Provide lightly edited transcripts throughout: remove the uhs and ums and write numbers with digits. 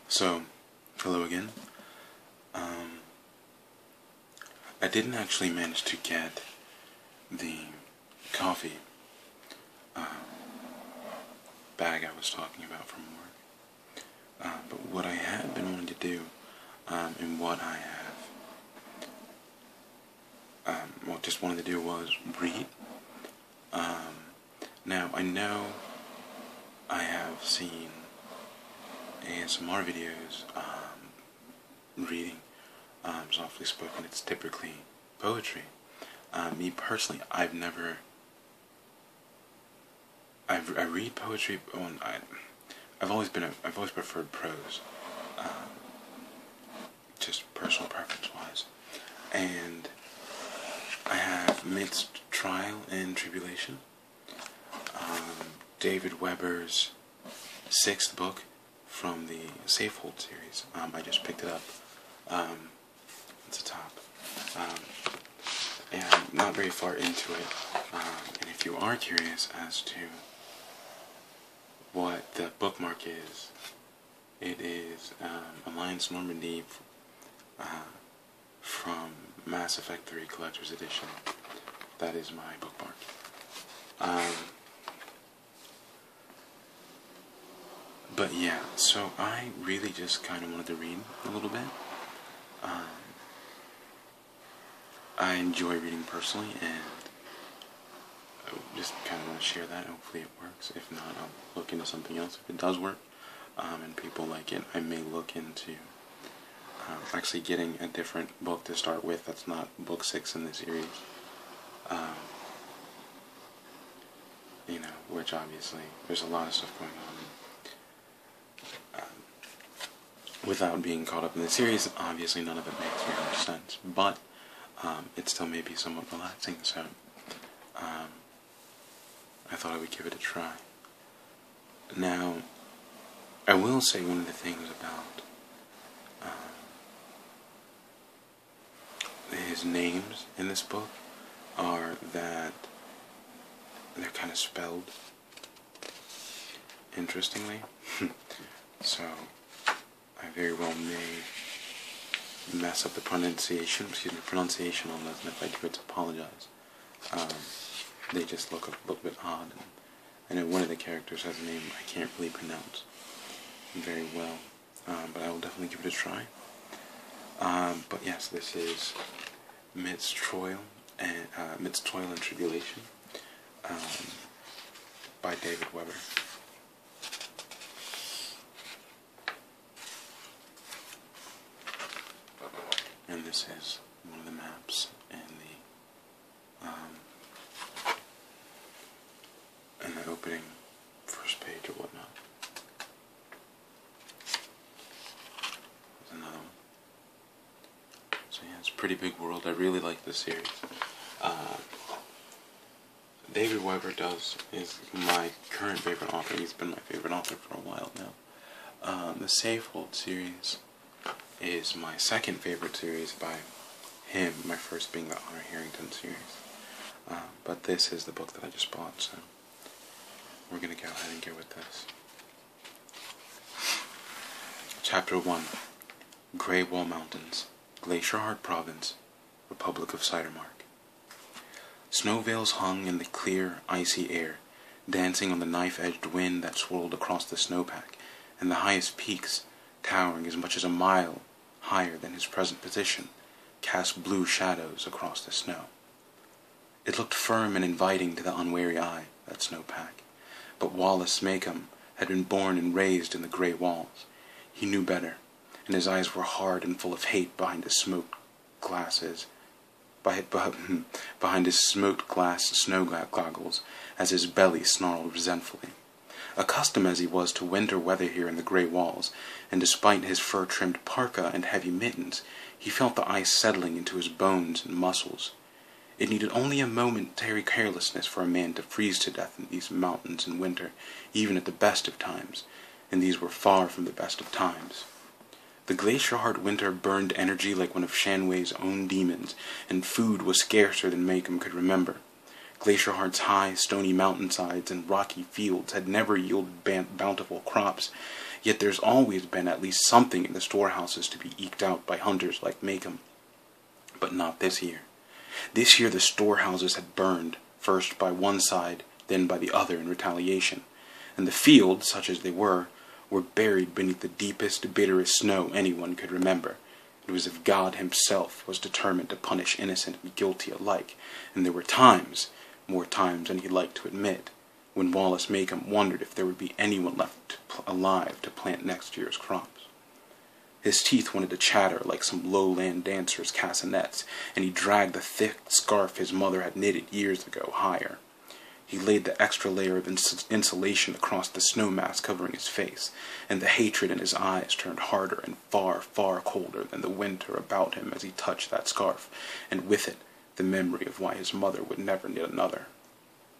So, hello again. I didn't actually manage to get the coffee bag I was talking about from work. But what I have been wanting to do, and what I have, just wanted to do was read. Now, I know I have seen ASMR videos, reading, softly spoken. It's typically poetry. Me personally, I read poetry. I've always preferred prose, just personal preference-wise. And I have Midst Trial and Tribulation, David Weber's 6th book from the Safehold series. I just picked it up. It's a top. And I'm not very far into it. And if you are curious as to what the bookmark is, it is Alliance Normandy from Mass Effect 3 Collector's Edition. That is my bookmark. But yeah, so I really just kind of wanted to read a little bit. I enjoy reading personally, and I just kind of want to share that. Hopefully it works. If not, I'll look into something else. If it does work, and people like it, I may look into actually getting a different book to start with that's not book 6 in the series. Which obviously, there's a lot of stuff going on. Without being caught up in the series, obviously none of it makes very much sense. But it still may be somewhat relaxing, so I thought I would give it a try. Now, I will say one of the things about his names in this book are that they're kind of spelled interestingly. So I very well may mess up the pronunciation on this, and if I do, it's apologize. They just look a little bit odd. I know one of the characters has a name I can't really pronounce very well, but I will definitely give it a try. But yes, this is Midst Toil and Tribulation by David Weber. And this is one of the maps and the opening first page or whatnot. There's another one. So yeah, it's a pretty big world. I really like this series. David Weber is my current favorite author. He's been my favorite author for a while now. The Safehold series is my second favorite series by him, my first being the Honor Harrington series. But this is the book that I just bought, so we're going to go ahead and get with this. Chapter 1. Grey Wall Mountains, Glacier Heart Province, Republic of Cidermark. Snow veils hung in the clear, icy air, dancing on the knife-edged wind that swirled across the snowpack, and the highest peaks, towering as much as a mile higher than his present position, cast blue shadows across the snow. It looked firm and inviting to the unwary eye, that snowpack, but Wallace Maycomb had been born and raised in the grey walls. He knew better, and his eyes were hard and full of hate behind his smoked glasses. Behind his smoked glass snow goggles, as his belly snarled resentfully. Accustomed as he was to winter weather here in the grey walls, and despite his fur-trimmed parka and heavy mittens, he felt the ice settling into his bones and muscles. It needed only a momentary carelessness for a man to freeze to death in these mountains in winter, even at the best of times, and these were far from the best of times. The Glacier Heart winter burned energy like one of Shanway's own demons, and food was scarcer than Maycomb could remember. Glacier Heart's high, stony mountainsides and rocky fields had never yielded bountiful crops, Yet there's always been at least something in the storehouses to be eked out by hunters like Maycomb. But not this year. This year the storehouses had burned, first by one side, then by the other in retaliation, and the fields, such as they were buried beneath the deepest, bitterest snow anyone could remember. It was as if God himself was determined to punish innocent and guilty alike, and there were times, more times than he liked to admit, when Wallace Maycomb wondered if there would be anyone left alive to plant next year's crops. His teeth wanted to chatter like some lowland dancer's castanets, and he dragged the thick scarf his mother had knitted years ago higher. He laid the extra layer of insulation across the snow mask covering his face, and the hatred in his eyes turned harder and far, far colder than the winter about him as he touched that scarf, and with it the memory of why his mother would never knit another.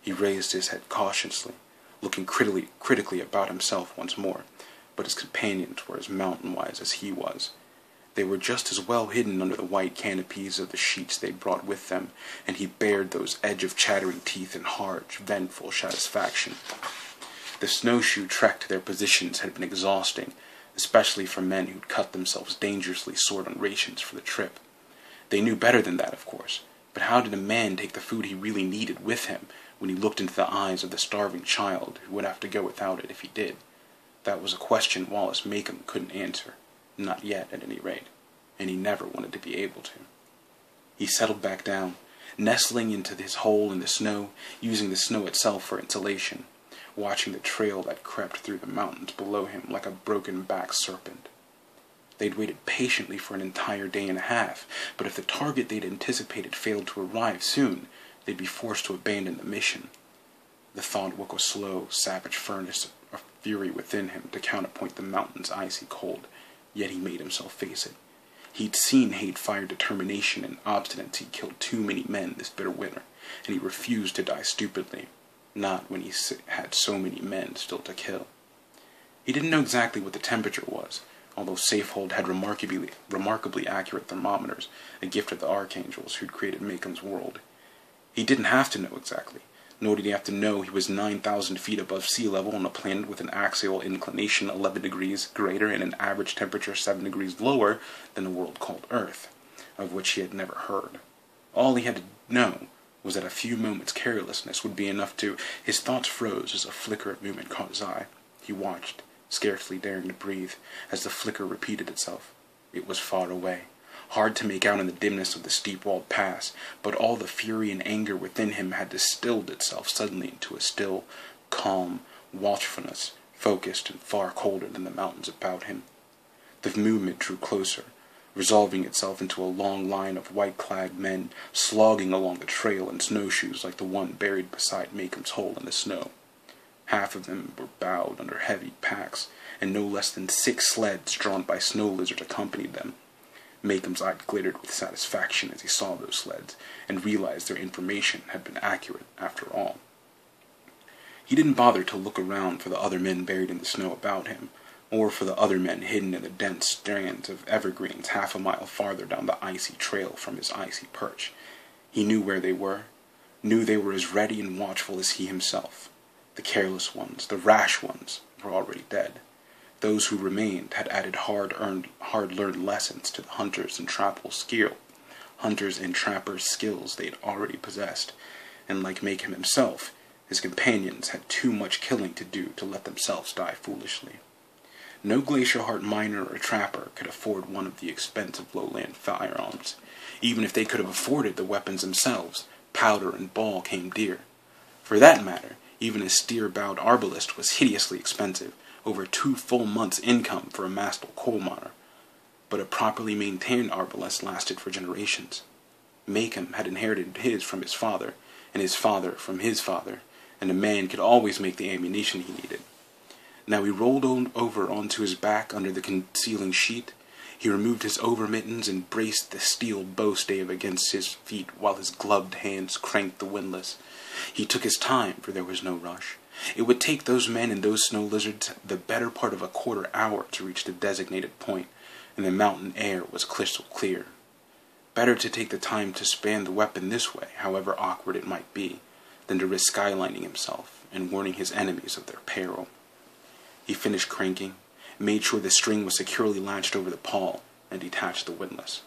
He raised his head cautiously, looking critically about himself once more, but his companions were as mountain-wise as he was. They were just as well hidden under the white canopies of the sheets they brought with them, and he bared those edge of chattering teeth in hard, vengeful satisfaction. The snowshoe trek to their positions had been exhausting, especially for men who'd cut themselves dangerously short on rations for the trip. They knew better than that, of course, but how did a man take the food he really needed with him when he looked into the eyes of the starving child who would have to go without it if he did? That was a question Wallace Maycomb couldn't answer. Not yet, at any rate, and he never wanted to be able to. He settled back down, nestling into his hole in the snow, using the snow itself for insulation, watching the trail that crept through the mountains below him like a broken-backed serpent. They'd waited patiently for an entire day and a half, but if the target they'd anticipated failed to arrive soon, they'd be forced to abandon the mission. The thought woke a slow, savage furnace of fury within him to counterpoint the mountain's icy cold. Yet he made himself face it. He'd seen hate-fired determination and obstinacy kill too many men this bitter winter, and he refused to die stupidly, not when he had so many men still to kill. He didn't know exactly what the temperature was, although Safehold had remarkably accurate thermometers, a gift of the archangels who'd created Maycomb's world. He didn't have to know exactly, nor did he have to know he was 9,000 feet above sea level on a planet with an axial inclination 11 degrees greater and an average temperature 7 degrees lower than a world called Earth, of which he had never heard. All he had to know was that a few moments' carelessness would be enough to... His thoughts froze as a flicker of movement caught his eye. He watched, scarcely daring to breathe, as the flicker repeated itself. It was far away, hard to make out in the dimness of the steep-walled pass, but all the fury and anger within him had distilled itself suddenly into a still, calm watchfulness, focused and far colder than the mountains about him. The movement drew closer, resolving itself into a long line of white-clad men slogging along the trail in snowshoes like the one buried beside Maycomb's hole in the snow. Half of them were bowed under heavy packs, and no less than 6 sleds drawn by snow lizards accompanied them. Maycomb's eye glittered with satisfaction as he saw those sleds, and realized their information had been accurate after all. He didn't bother to look around for the other men buried in the snow about him, or for the other men hidden in the dense strands of evergreens half a mile farther down the icy trail from his icy perch. He knew where they were, knew they were as ready and watchful as he himself. The careless ones, the rash ones, were already dead. Those who remained had added hard-learned lessons to the hunters and trappers' skills they had already possessed, and like Maycomb himself, his companions had too much killing to do to let themselves die foolishly. No Glacier Heart miner or trapper could afford one of the expensive lowland firearms. Even if they could have afforded the weapons themselves, powder and ball came dear. For that matter, even a steer-bowed arbalist was hideously expensive, over 2 full months' income for a master coal miner. But a properly maintained arbalest lasted for generations. Maycomb had inherited his from his father, and his father from his father, and a man could always make the ammunition he needed. Now he rolled over onto his back under the concealing sheet. He removed his overmittens and braced the steel bow stave against his feet while his gloved hands cranked the windlass. He took his time, for there was no rush. It would take those men and those snow lizards the better part of a quarter hour to reach the designated point, and the mountain air was crystal clear. Better to take the time to span the weapon this way, however awkward it might be, than to risk skylining himself and warning his enemies of their peril. He finished cranking, made sure the string was securely latched over the pawl, and detached the windlass.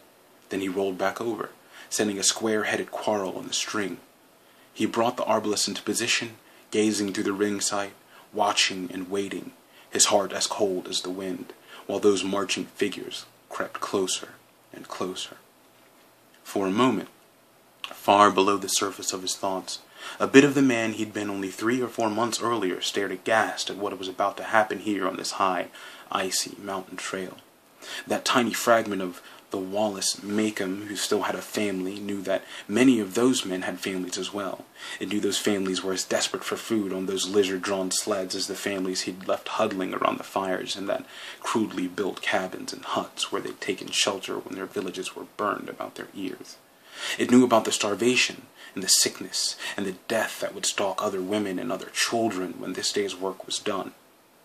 Then he rolled back over, sending a square-headed quarrel on the string. He brought the arbalest into position, gazing through the ring sight, watching and waiting, his heart as cold as the wind, while those marching figures crept closer and closer. For a moment, far below the surface of his thoughts, a bit of the man he'd been only 3 or 4 months earlier stared aghast at what was about to happen here on this high, icy mountain trail. That tiny fragment of the Wallace Maycomb who still had a family knew that many of those men had families as well. It knew those families were as desperate for food on those lizard-drawn sleds as the families he'd left huddling around the fires in that crudely built cabins and huts where they'd taken shelter when their villages were burned about their ears. It knew about the starvation and the sickness and the death that would stalk other women and other children when this day's work was done.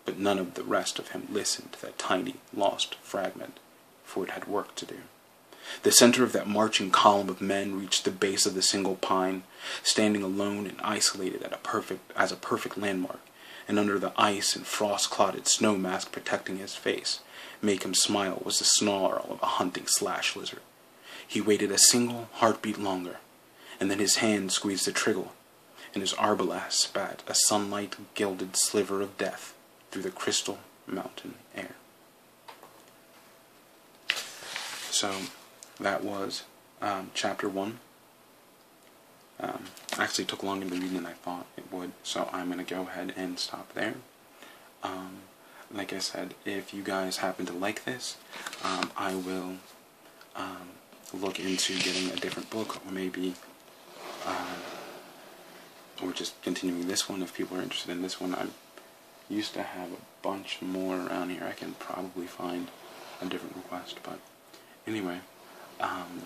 But none of the rest of him listened to that tiny, lost fragment, for it had work to do. The center of that marching column of men reached the base of the single pine, standing alone and isolated as a perfect landmark, and under the ice and frost-clotted snow mask protecting his face, Maycomb's smile was the snarl of a hunting slash lizard. He waited a single heartbeat longer, and then his hand squeezed the trigger, and his arbalest spat a sunlight-gilded sliver of death through the crystal mountain air. So, that was chapter 1. Actually took longer to read than I thought it would, so I'm going to go ahead and stop there. Like I said, if you guys happen to like this, I will look into getting a different book, or maybe, or just continuing this one if people are interested in this one. I used to have a bunch more around here. I can probably find a different request, but anyway,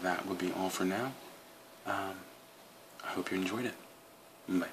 that would be all for now. I hope you enjoyed it. Bye.